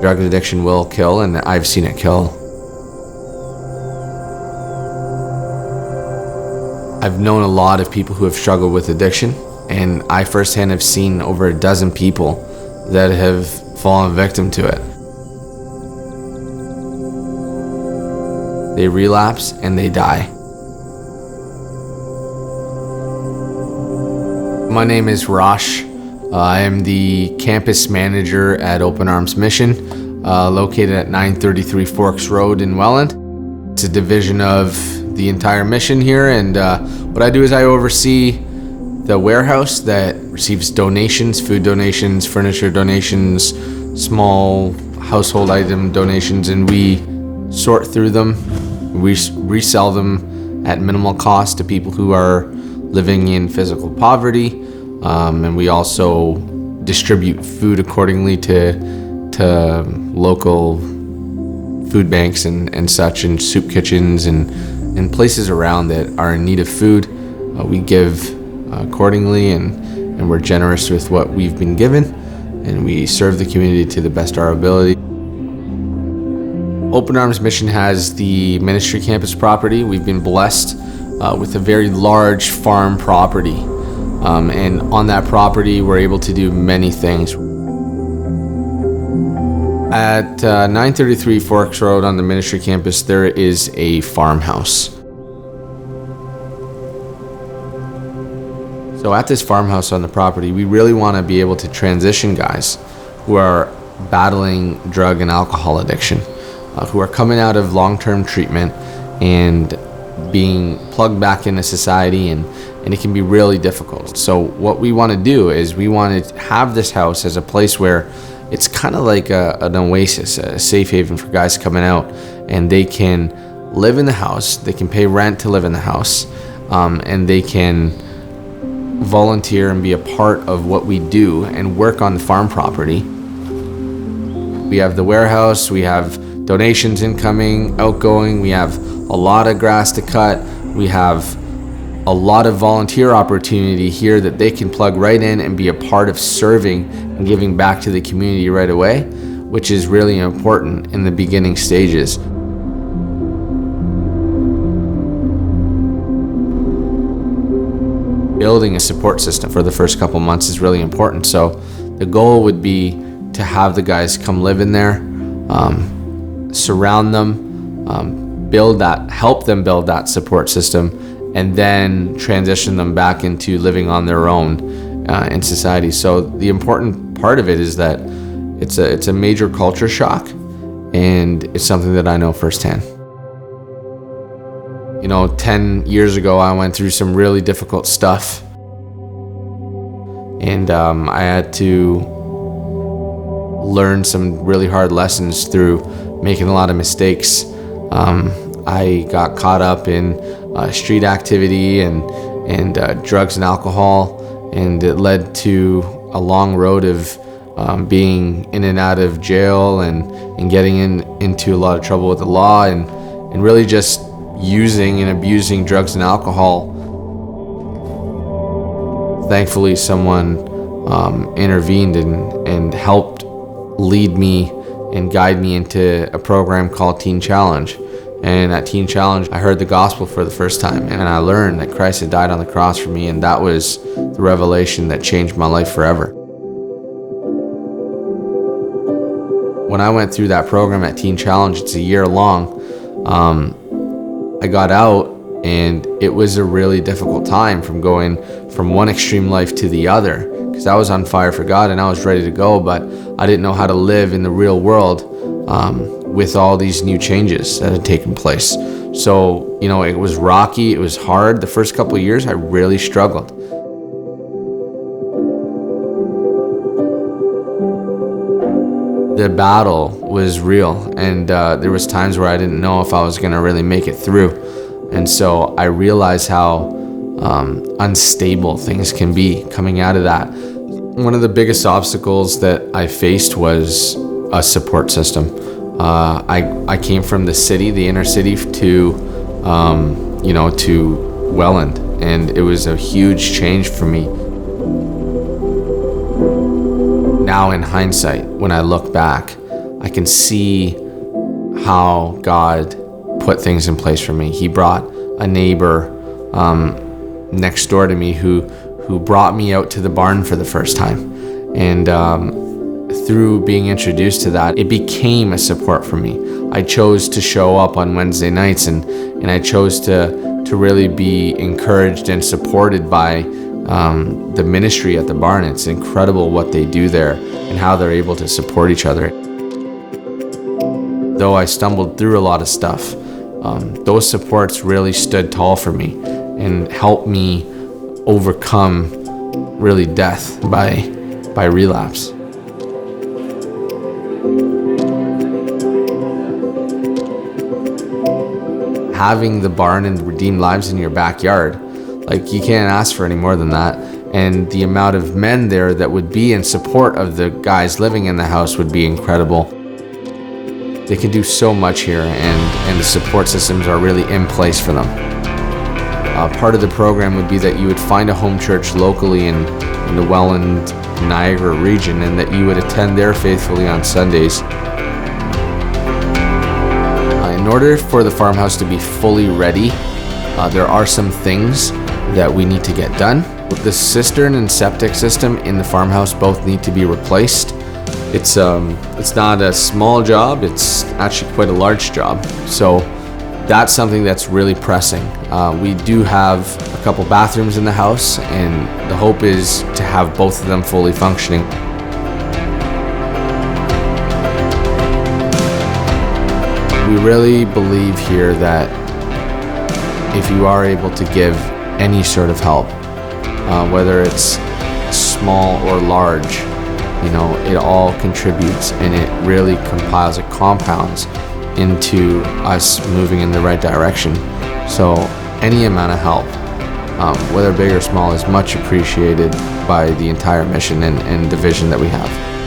Drug addiction will kill, and I've seen it kill. I've known a lot of people who have struggled with addiction, and I firsthand have seen over a dozen people that have fallen victim to it. They relapse and they die. My name is Rosh. I am the campus manager at Open Arms Mission, located at 933 Forks Road in Welland. It's a division of the entire mission here, and what I do is I oversee the warehouse that receives donations, food donations, furniture donations, small household item donations, and we sort through them. We resell them at minimal cost to people who are living in physical poverty, and we also distribute food accordingly to local food banks and such, and soup kitchens and places around that are in need of food. We give accordingly, and we're generous with what we've been given, and we serve the community to the best of our ability. Open Arms Mission has the ministry campus property. We've been blessed with a very large farm property, and on that property we're able to do many things. At 933 Forks Road on the ministry campus, there is a farmhouse. So at this farmhouse on the property, we really want to be able to transition guys who are battling drug and alcohol addiction, who are coming out of long-term treatment and being plugged back into society, and it can be really difficult. So what we want to do is we want to have this house as a place where it's kind of like an oasis, a safe haven for guys coming out, and they can live in the house, they can pay rent to live in the house, and they can volunteer and be a part of what we do and work on the farm property. We have the warehouse, we have donations incoming, outgoing, we have a lot of grass to cut, we have a lot of volunteer opportunity here that they can plug right in and be a part of serving and giving back to the community right away, which is really important in the beginning stages. Building a support system for the first couple months is really important. So the goal would be to have the guys come live in there, surround them, help them build that support system, and then transition them back into living on their own in society. So the important part of it is that it's a major culture shock, and it's something that I know firsthand. 10 years ago, I went through some really difficult stuff, and I had to learn some really hard lessons through making a lot of mistakes. I got caught up in street activity and drugs and alcohol, and it led to a long road of being in and out of jail and getting into a lot of trouble with the law, and really just using and abusing drugs and alcohol. Thankfully, someone intervened and helped lead me and guide me into a program called Teen Challenge. And at Teen Challenge, I heard the gospel for the first time, and I learned that Christ had died on the cross for me, and that was the revelation that changed my life forever. When I went through that program at Teen Challenge, it's a year long, I got out, and it was a really difficult time from going from one extreme life to the other, because I was on fire for God and I was ready to go, but I didn't know how to live in the real world with all these new changes that had taken place. So, it was rocky, it was hard. The first couple of years, I really struggled. The battle was real, and there was times where I didn't know if I was going to really make it through. And so I realized how unstable things can be coming out of that. One of the biggest obstacles that I faced was a support system. I came from the city, the inner city, to Welland, and it was a huge change for me. Now in hindsight, when I look back, I can see how God put things in place for me. He brought a neighbor next door to me who brought me out to the barn for the first time. And through being introduced to that, it became a support for me. I chose to show up on Wednesday nights, and I chose to really be encouraged and supported by the ministry at the barn. It's incredible what they do there and how they're able to support each other. Though I stumbled through a lot of stuff, those supports really stood tall for me and helped me overcome really death by relapse. Having the barn and Redeemed Lives in your backyard, like, you can't ask for any more than that. And the amount of men there that would be in support of the guys living in the house would be incredible. They can do so much here, and the support systems are really in place for them. Part of the program would be that you would find a home church locally in the Welland, Niagara region, and that you would attend there faithfully on Sundays. In order for the farmhouse to be fully ready, there are some things that we need to get done. The cistern and septic system in the farmhouse both need to be replaced. It's not a small job, it's actually quite a large job. So that's something that's really pressing. We do have a couple bathrooms in the house, and the hope is to have both of them fully functioning. We really believe here that if you are able to give any sort of help, whether it's small or large, it all contributes, and it really compiles, it compounds into us moving in the right direction. So any amount of help, whether big or small, is much appreciated by the entire mission and the vision that we have.